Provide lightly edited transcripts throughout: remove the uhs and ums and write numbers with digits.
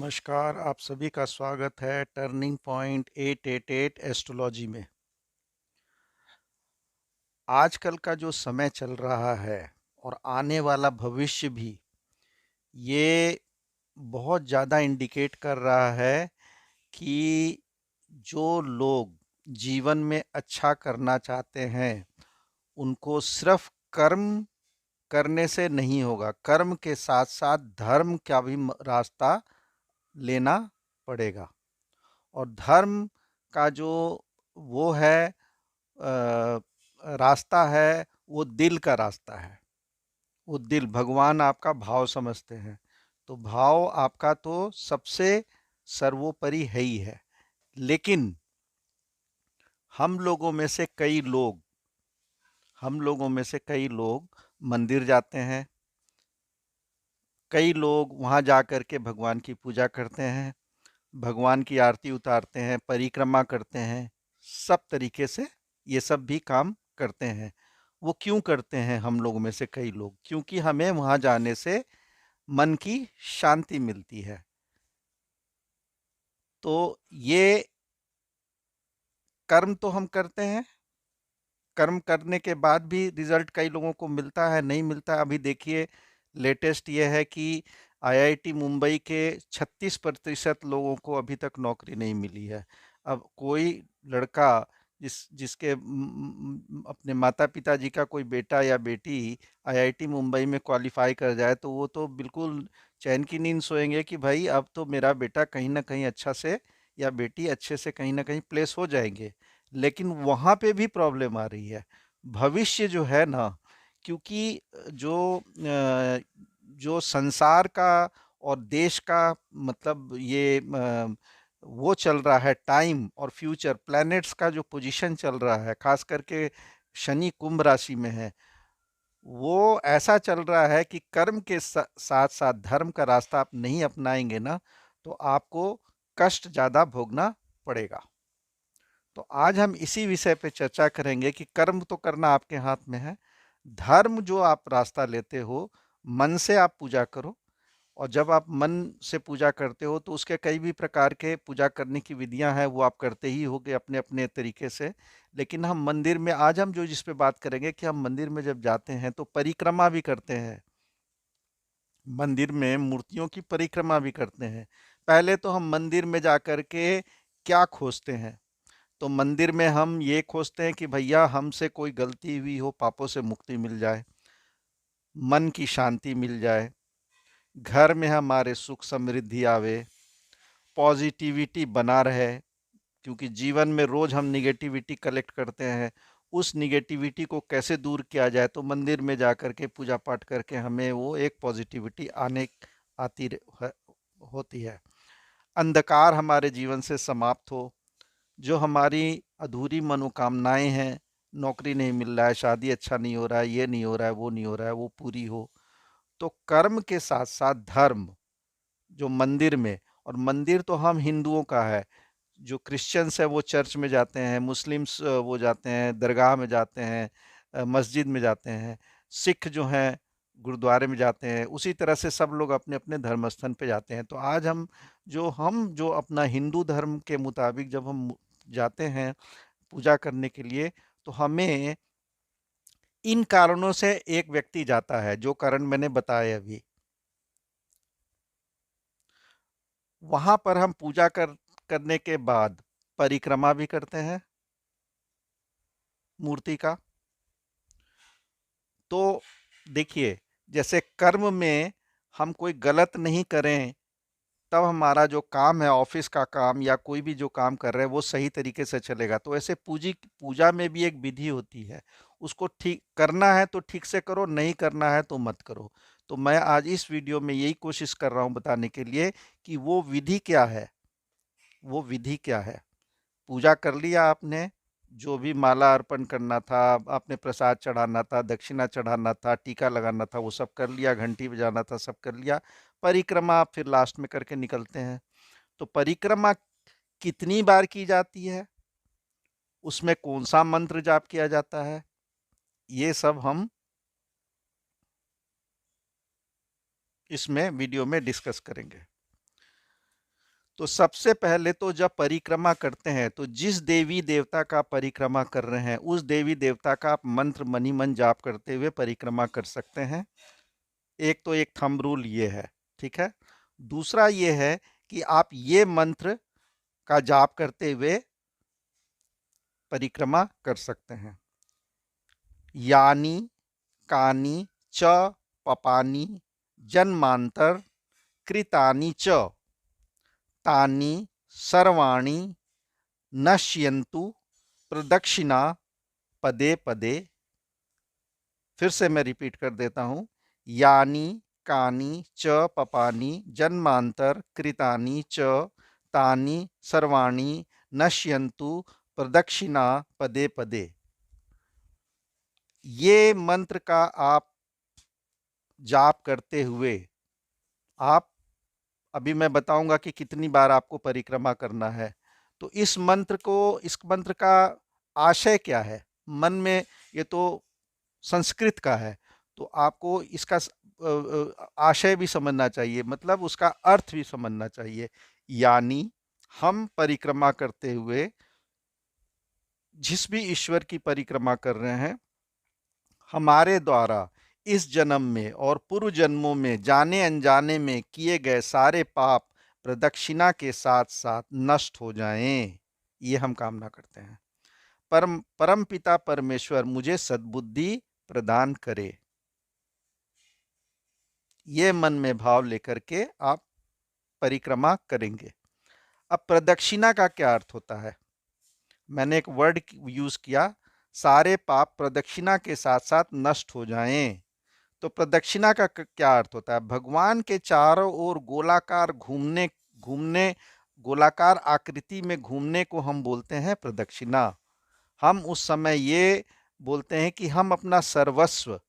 नमस्कार, आप सभी का स्वागत है टर्निंग पॉइंट 888 एस्ट्रोलॉजी में। आजकल का जो समय चल रहा है और आने वाला भविष्य भी, ये बहुत ज़्यादा इंडिकेट कर रहा है कि जो लोग जीवन में अच्छा करना चाहते हैं, उनको सिर्फ कर्म करने से नहीं होगा, कर्म के साथ साथ धर्म का भी रास्ता लेना पड़ेगा। और धर्म का जो वो है रास्ता है, वो दिल का रास्ता है। वो दिल, भगवान आपका भाव समझते हैं, तो भाव आपका तो सबसे सर्वोपरि है ही है। लेकिन हम लोगों में से कई लोग हम लोगों में से कई लोग मंदिर जाते हैं, कई लोग वहाँ जा कर के भगवान की पूजा करते हैं, भगवान की आरती उतारते हैं, परिक्रमा करते हैं, सब तरीके से ये सब भी काम करते हैं। वो क्यों करते हैं हम लोगों में से कई लोग? क्योंकि हमें वहाँ जाने से मन की शांति मिलती है। तो ये कर्म तो हम करते हैं, कर्म करने के बाद भी रिजल्ट कई लोगों को मिलता है, नहीं मिलता है। अभी देखिए, लेटेस्ट ये है कि आईआईटी मुंबई के 36% लोगों को अभी तक नौकरी नहीं मिली है। अब कोई लड़का जिसके अपने माता पिता जी का कोई बेटा या बेटी आईआईटी मुंबई में क्वालिफाई कर जाए, तो वो तो बिल्कुल चैन की नींद सोएंगे कि भाई अब तो मेरा बेटा कहीं ना कहीं अच्छा से या बेटी अच्छे से कहीं ना कहीं प्लेस हो जाएंगे। लेकिन वहाँ पे भी प्रॉब्लम आ रही है। भविष्य जो है ना, क्योंकि जो संसार का और देश का, मतलब ये वो चल रहा है, टाइम और फ्यूचर प्लैनेट्स का जो पोजीशन चल रहा है, खास करके शनि कुंभ राशि में है, वो ऐसा चल रहा है कि कर्म के साथ साथ धर्म का रास्ता आप नहीं अपनाएंगे ना, तो आपको कष्ट ज़्यादा भोगना पड़ेगा। तो आज हम इसी विषय पे चर्चा करेंगे कि कर्म तो करना आपके हाथ में है, धर्म जो आप रास्ता लेते हो, मन से आप पूजा करो। और जब आप मन से पूजा करते हो तो उसके कई भी प्रकार के पूजा करने की विधियां हैं, वो आप करते ही होगे अपने अपने तरीके से। लेकिन हम मंदिर में, आज हम जो जिस पे बात करेंगे कि हम मंदिर में जब जाते हैं तो परिक्रमा भी करते हैं, मंदिर में मूर्तियों की परिक्रमा भी करते हैं। पहले तो हम मंदिर में जा कर के क्या खोजते हैं? तो मंदिर में हम ये खोजते हैं कि भैया हमसे कोई गलती हुई हो, पापों से मुक्ति मिल जाए, मन की शांति मिल जाए, घर में हमारे सुख समृद्धि आवे, पॉजिटिविटी बना रहे। क्योंकि जीवन में रोज हम निगेटिविटी कलेक्ट करते हैं, उस निगेटिविटी को कैसे दूर किया जाए, तो मंदिर में जा कर के पूजा पाठ करके हमें वो एक पॉजिटिविटी आती होती है। अंधकार हमारे जीवन से समाप्त हो, जो हमारी अधूरी मनोकामनाएं हैं, नौकरी नहीं मिल रहा है, शादी अच्छा नहीं हो रहा है, ये नहीं हो रहा है, वो नहीं हो रहा है, वो पूरी हो। तो कर्म के साथ साथ धर्म, जो मंदिर में, और मंदिर तो हम हिंदुओं का है, जो क्रिश्चियंस है वो चर्च में जाते हैं, मुस्लिम्स वो जाते हैं दरगाह में जाते हैं, मस्जिद में जाते हैं, सिख जो हैं गुरुद्वारे में जाते हैं, उसी तरह से सब लोग अपने अपने धर्म स्थान पे जाते हैं। तो आज हम जो अपना हिंदू धर्म के मुताबिक जब हम जाते हैं पूजा करने के लिए, तो हमें इन कारणों से एक व्यक्ति जाता है, जो कारण मैंने बताए अभी। वहां पर हम पूजा करने के बाद परिक्रमा भी करते हैं मूर्ति का। तो देखिए, जैसे कर्म में हम कोई गलत नहीं करें, तब हमारा जो काम है, ऑफिस का काम या कोई भी जो काम कर रहे हैं, वो सही तरीके से चलेगा। तो ऐसे पूजा में भी एक विधि होती है, उसको ठीक करना है तो ठीक से करो, नहीं करना है तो मत करो। तो मैं आज इस वीडियो में यही कोशिश कर रहा हूं बताने के लिए कि वो विधि क्या है। वो विधि क्या है? पूजा कर लिया आपने, जो भी माला अर्पण करना था, आपने प्रसाद चढ़ाना था, दक्षिणा चढ़ाना था, टीका लगाना था, वो सब कर लिया, घंटी बजाना था, सब कर लिया। परिक्रमा आप फिर लास्ट में करके निकलते हैं। तो परिक्रमा कितनी बार की जाती है, उसमें कौन सा मंत्र जाप किया जाता है, ये सब हम इसमें वीडियो में डिस्कस करेंगे। तो सबसे पहले तो जब परिक्रमा करते हैं तो जिस देवी देवता का परिक्रमा कर रहे हैं उस देवी देवता का आप मंत्र मनी मन जाप करते हुए परिक्रमा कर सकते हैं। एक तो एक थंब रूल ये है, ठीक है। दूसरा ये है कि आप ये मंत्र का जाप करते हुए परिक्रमा कर सकते हैं। यानी कानी च पपानी जन्मांतर कृतानि च तानि सर्वाणि नश्यन्तु प्रदक्षिणा पदे पदे। फिर से मैं रिपीट कर देता हूं। यानी कानी च पपानी जन्मांतर कृतानि च तानि सर्वाणि नश्यन्तु प्रदक्षिणा पदे पदे। ये मंत्र का आप जाप करते हुए आप, अभी मैं बताऊंगा कि कितनी बार आपको परिक्रमा करना है। तो इस मंत्र का आशय क्या है मन में, ये तो संस्कृत का है, तो आपको इसका आशय भी समझना चाहिए, मतलब उसका अर्थ भी समझना चाहिए। यानी हम परिक्रमा करते हुए जिस भी ईश्वर की परिक्रमा कर रहे हैं, हमारे द्वारा इस जन्म में और पूर्व जन्मों में जाने अनजाने में किए गए सारे पाप प्रदक्षिणा के साथ साथ नष्ट हो जाएं, ये हम कामना करते हैं। परम पिता परमेश्वर मुझे सद्बुद्धि प्रदान करे, ये मन में भाव लेकर के आप परिक्रमा करेंगे। अब प्रदक्षिणा का क्या अर्थ होता है? मैंने एक वर्ड यूज किया, सारे पाप प्रदक्षिणा के साथ साथ नष्ट हो जाएं। तो प्रदक्षिणा का क्या अर्थ होता है? भगवान के चारों ओर गोलाकार घूमने घूमने गोलाकार आकृति में घूमने को हम बोलते हैं प्रदक्षिणा। हम उस समय ये बोलते हैं कि हम अपना सर्वस्व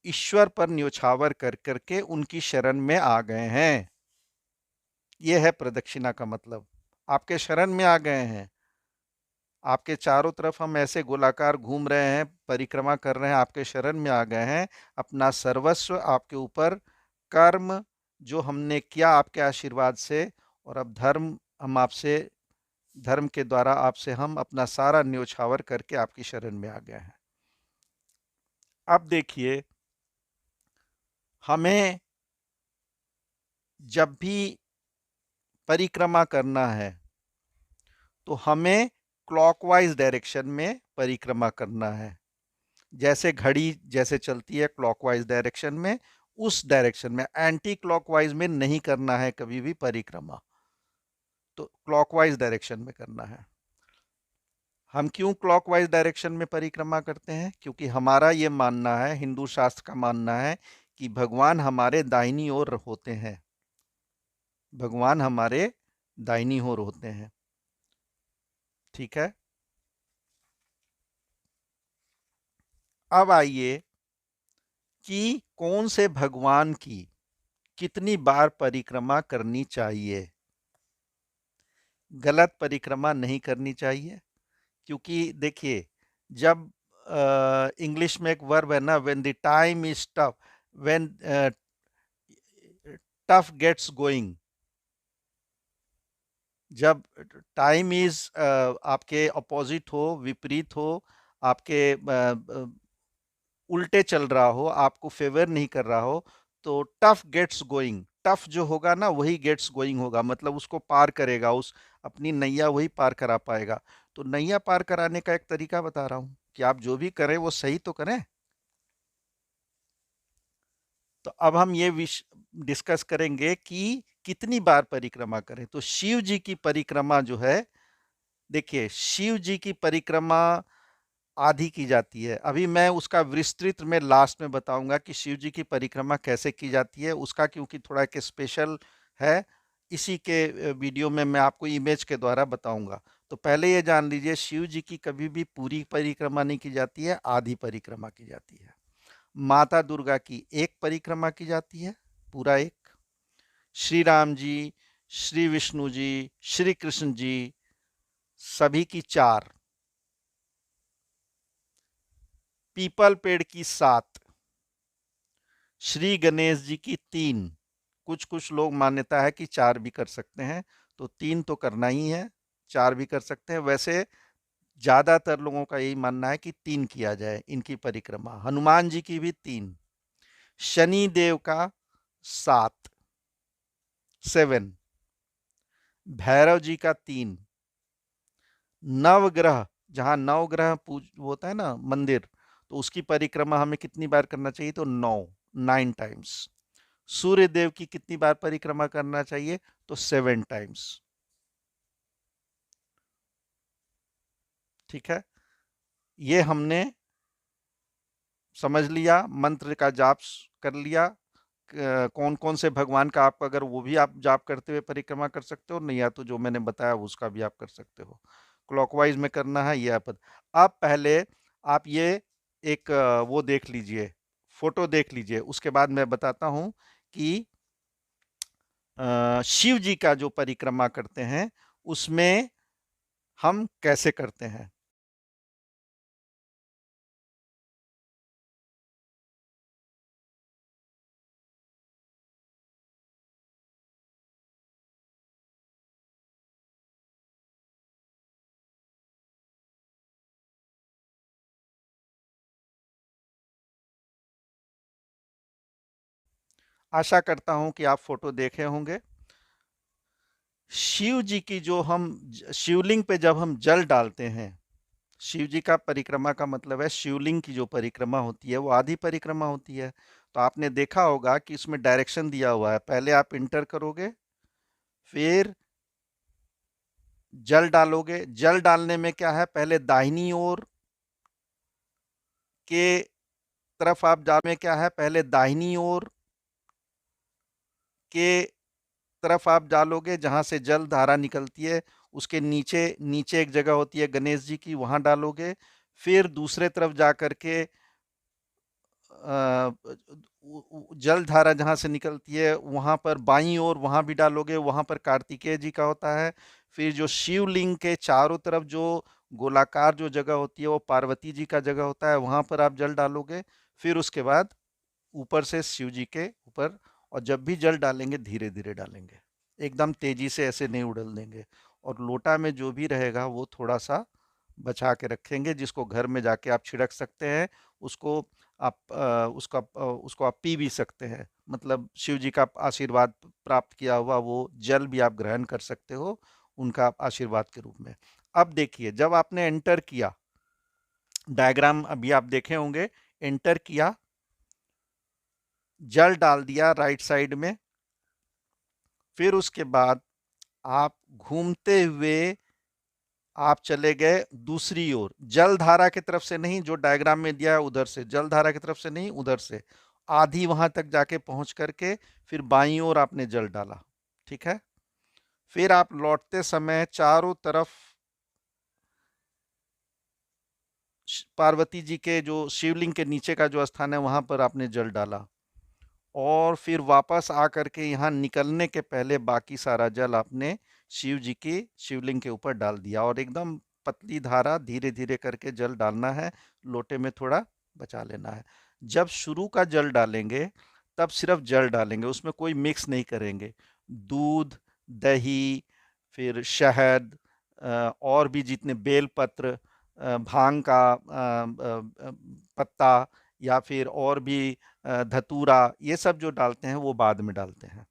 ईश्वर पर न्योछावर कर करके उनकी शरण में आ गए हैं। यह है प्रदक्षिणा का मतलब। आपके शरण में आ गए हैं, आपके चारों तरफ हम ऐसे गोलाकार घूम रहे हैं, परिक्रमा कर रहे हैं, आपके शरण में आ गए हैं। अपना सर्वस्व आपके ऊपर, कर्म जो हमने किया आपके आशीर्वाद से, और अब धर्म हम आपसे, धर्म के द्वारा आपसे हम अपना सारा न्योछावर करके आपकी शरण में आ गए हैं। अब देखिए, हमें जब भी परिक्रमा करना है तो हमें क्लॉकवाइज डायरेक्शन में परिक्रमा करना है। जैसे घड़ी जैसे चलती है क्लॉकवाइज डायरेक्शन में, उस डायरेक्शन में, एंटी क्लॉकवाइज में नहीं करना है कभी भी परिक्रमा, तो क्लॉकवाइज डायरेक्शन में करना है। हम क्यों क्लॉकवाइज डायरेक्शन में परिक्रमा करते हैं? क्योंकि हमारा ये मानना है, हिंदू शास्त्र का मानना है कि भगवान हमारे दाहिनी ओर होते हैं, भगवान हमारे दाहिनी ओर होते हैं, ठीक है। अब आइए कि कौन से भगवान की कितनी बार परिक्रमा करनी चाहिए। गलत परिक्रमा नहीं करनी चाहिए, क्योंकि देखिए, जब इंग्लिश में एक वर्ब है ना, when the time is tough, when tough gets going, जब टाइम इज आपके अपोजिट हो, विपरीत हो, आपके उल्टे चल रहा हो, आपको फेवर नहीं कर रहा हो, तो टफ गेट्स गोइंग, टफ जो होगा ना वही गेट्स गोइंग होगा, मतलब उसको पार करेगा, उस अपनी नैया वही पार करा पाएगा। तो नैया पार कराने का एक तरीका बता रहा हूं कि आप जो भी करें वो सही तो करें। तो अब हम ये डिस्कस करेंगे कि कितनी बार परिक्रमा करें। तो शिव जी की परिक्रमा जो है, देखिए शिव जी की परिक्रमा आधी की जाती है। अभी मैं उसका विस्तृत में लास्ट में बताऊंगा कि शिव जी की परिक्रमा कैसे की जाती है, उसका क्योंकि थोड़ा एक स्पेशल है, इसी के वीडियो में मैं आपको इमेज के द्वारा बताऊंगा। तो पहले ये जान लीजिए, शिव जी की कभी भी पूरी परिक्रमा नहीं की जाती है, आधी परिक्रमा की जाती है। माता दुर्गा की एक परिक्रमा की जाती है, पूरा एक। श्री राम जी, श्री विष्णु जी, श्री कृष्ण जी, सभी की 4। पीपल पेड़ की 7। श्री गणेश जी की 3। कुछ कुछ लोग मान्यता है कि 4 भी कर सकते हैं, तो 3 तो करना ही है, 4 भी कर सकते हैं। वैसे ज़्यादातर लोगों का यही मानना है कि 3 किया जाए इनकी परिक्रमा। हनुमान जी की भी 3, शनि देव का 7, 7, भैरव जी का 3, नवग्रह, जहाँ नवग्रह पूज होता है ना मंदिर, तो उसकी परिक्रमा हमें कितनी बार करना चाहिए? तो 9, 9 टाइम्स। सूर्य देव की कितनी बार परिक्रमा करना चाहिए? तो 7 टाइम्स। ठीक है, ये हमने समझ लिया, मंत्र का जाप कर लिया। कौन कौन से भगवान का आप अगर वो भी आप जाप करते हुए परिक्रमा कर सकते हो, नहीं या तो जो मैंने बताया उसका भी आप कर सकते हो। क्लॉकवाइज में करना है ये आप। अब पहले आप ये एक वो देख लीजिए, फोटो देख लीजिए, उसके बाद मैं बताता हूं कि शिव जी का जो परिक्रमा करते हैं उसमें हम कैसे करते हैं। आशा करता हूं कि आप फोटो देखे होंगे। शिव जी की जो हम शिवलिंग पे जब हम जल डालते हैं, शिव जी का परिक्रमा का मतलब है शिवलिंग की जो परिक्रमा होती है वो आधी परिक्रमा होती है। तो आपने देखा होगा कि इसमें डायरेक्शन दिया हुआ है, पहले आप इंटर करोगे, फिर जल डालोगे। जल डालने में क्या है, पहले दाहिनी ओर के तरफ आप जा में क्या है, पहले दाहिनी ओर के तरफ आप डालोगे जहां से जल धारा निकलती है, उसके नीचे नीचे एक जगह होती है गणेश जी की, वहां डालोगे। फिर दूसरे तरफ जा करके जल धारा जहां से निकलती है वहां पर बाईं ओर वहां भी डालोगे, वहां पर कार्तिकेय जी का होता है। फिर जो शिवलिंग के चारों तरफ जो गोलाकार जो जगह होती है वो पार्वती जी का जगह होता है, वहां पर आप जल डालोगे। फिर उसके बाद ऊपर से शिव जी के ऊपर। और जब भी जल डालेंगे धीरे धीरे डालेंगे, एकदम तेजी से ऐसे नहीं उड़ल देंगे। और लोटा में जो भी रहेगा वो थोड़ा सा बचा के रखेंगे, जिसको घर में जाके आप छिड़क सकते हैं। उसको आप उसको आप पी भी सकते हैं, मतलब शिव जी का आशीर्वाद प्राप्त किया हुआ वो जल भी आप ग्रहण कर सकते हो उनका आशीर्वाद के रूप में। अब देखिए, जब आपने एंटर किया, डायग्राम अभी आप देखे होंगे, एंटर किया, जल डाल दिया राइट साइड में, फिर उसके बाद आप घूमते हुए आप चले गए दूसरी ओर, जल धारा की तरफ से नहीं, जो डायग्राम में दिया है उधर से, जल धारा की तरफ से नहीं, उधर से आधी वहां तक जाके पहुंच करके फिर बाईं ओर आपने जल डाला। ठीक है, फिर आप लौटते समय चारों तरफ पार्वती जी के जो शिवलिंग के नीचे का जो स्थान है वहां पर आपने जल डाला। और फिर वापस आकर के यहाँ निकलने के पहले बाकी सारा जल आपने शिव जी की शिवलिंग के ऊपर डाल दिया। और एकदम पतली धारा धीरे धीरे करके जल डालना है, लोटे में थोड़ा बचा लेना है। जब शुरू का जल डालेंगे तब सिर्फ जल डालेंगे, उसमें कोई मिक्स नहीं करेंगे। दूध, दही, फिर शहद, और भी जितने बेलपत्र, भांग का पत्ता, या फिर और भी धतूरा, ये सब जो डालते हैं वो बाद में डालते हैं,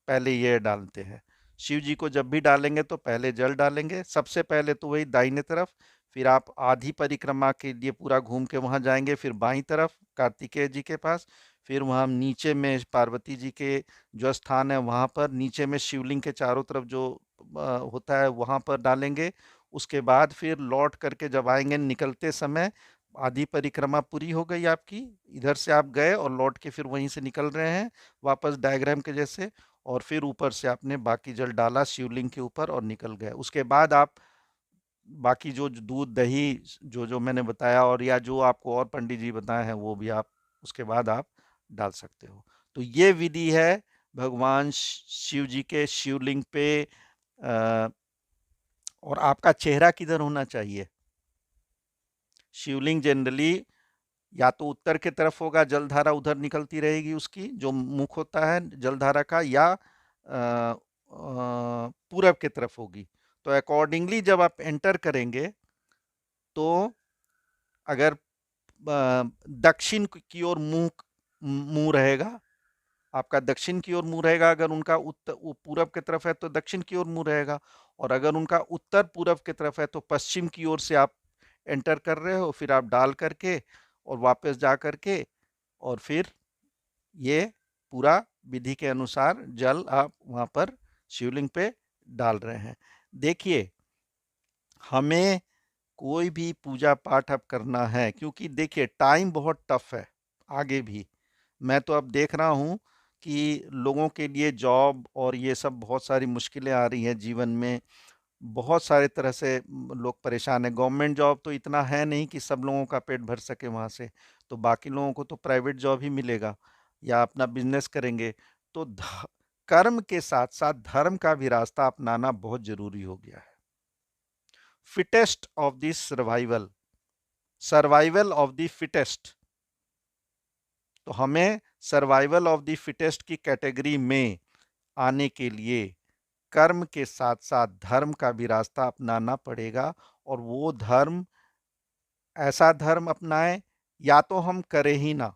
पहले ये डालते हैं। शिव जी को जब भी डालेंगे तो पहले जल डालेंगे, सबसे पहले तो वही दाहिने तरफ। फिर आप आधी परिक्रमा के लिए पूरा घूम के वहां जाएंगे, फिर बाईं तरफ कार्तिकेय जी के पास। फिर वहां नीचे में पार्वती जी के जो स्थान है वहां पर नीचे में शिवलिंग के चारों तरफ जो होता है वहां पर डालेंगे। उसके बाद फिर लौट करके जब आएंगे निकलते समय, आधी परिक्रमा पूरी हो गई आपकी, इधर से आप गए और लौट के फिर वहीं से निकल रहे हैं वापस डायग्राम के जैसे। और फिर ऊपर से आपने बाकी जल डाला शिवलिंग के ऊपर और निकल गए। उसके बाद आप बाकी जो दूध दही जो जो मैंने बताया, और या जो आपको और पंडित जी बताए हैं वो भी आप उसके बाद आप डाल सकते हो। तो ये विधि है भगवान शिव जी के शिवलिंग पे। अ, और आपका चेहरा किधर होना चाहिए? शिवलिंग जनरली या तो उत्तर की तरफ होगा, जलधारा उधर निकलती रहेगी उसकी जो मुख होता है जलधारा का, या पूरब की तरफ होगी। तो अकॉर्डिंगली जब आप एंटर करेंगे तो अगर दक्षिण की ओर मुंह मुंह रहेगा, आपका दक्षिण की ओर मुंह रहेगा। अगर उनका उत्तर पूरब की तरफ है तो दक्षिण की ओर मुंह रहेगा, और अगर उनका उत्तर पूरब की तरफ है तो पश्चिम की ओर से आप एंटर कर रहे हो। फिर आप डाल करके और वापस जा करके और फिर ये पूरा विधि के अनुसार जल आप वहां पर शिवलिंग पे डाल रहे हैं। देखिए, हमें कोई भी पूजा पाठ अब करना है, क्योंकि देखिए टाइम बहुत टफ है आगे भी। मैं तो अब देख रहा हूँ कि लोगों के लिए जॉब और ये सब बहुत सारी मुश्किलें आ रही हैं जीवन में। बहुत सारे तरह से लोग परेशान हैं। गवर्नमेंट जॉब तो इतना है नहीं कि सब लोगों का पेट भर सके वहाँ से, तो बाकी लोगों को तो प्राइवेट जॉब ही मिलेगा या अपना बिजनेस करेंगे। तो कर्म के साथ साथ धर्म का भी रास्ता अपनाना बहुत जरूरी हो गया है। Fittest of this survival, survival of the fittest. तो हमें सर्वाइवल ऑफ द फिटेस्ट की कैटेगरी में आने के लिए कर्म के साथ साथ धर्म का भी रास्ता अपनाना पड़ेगा। और वो धर्म, ऐसा धर्म अपनाएं या तो हम करें ही ना,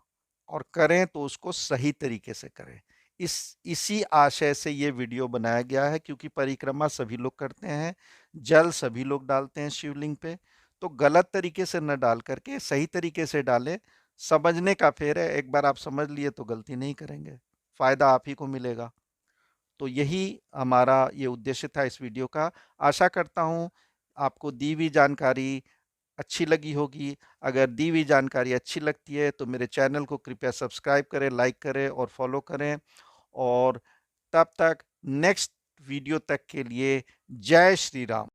और करें तो उसको सही तरीके से करें। इसी आशय से ये वीडियो बनाया गया है, क्योंकि परिक्रमा सभी लोग करते हैं, जल सभी लोग डालते हैं शिवलिंग पे। तो गलत तरीके से न डाल करके सही तरीके से डालें। समझने का फेर है, एक बार आप समझ लिए तो गलती नहीं करेंगे, फायदा आप ही को मिलेगा। तो यही हमारा ये उद्देश्य था इस वीडियो का। आशा करता हूँ आपको दी हुई जानकारी अच्छी लगी होगी। अगर दी हुई जानकारी अच्छी लगती है तो मेरे चैनल को कृपया सब्सक्राइब करें, लाइक करें और फॉलो करें। और तब तक नेक्स्ट वीडियो तक के लिए जय श्री राम।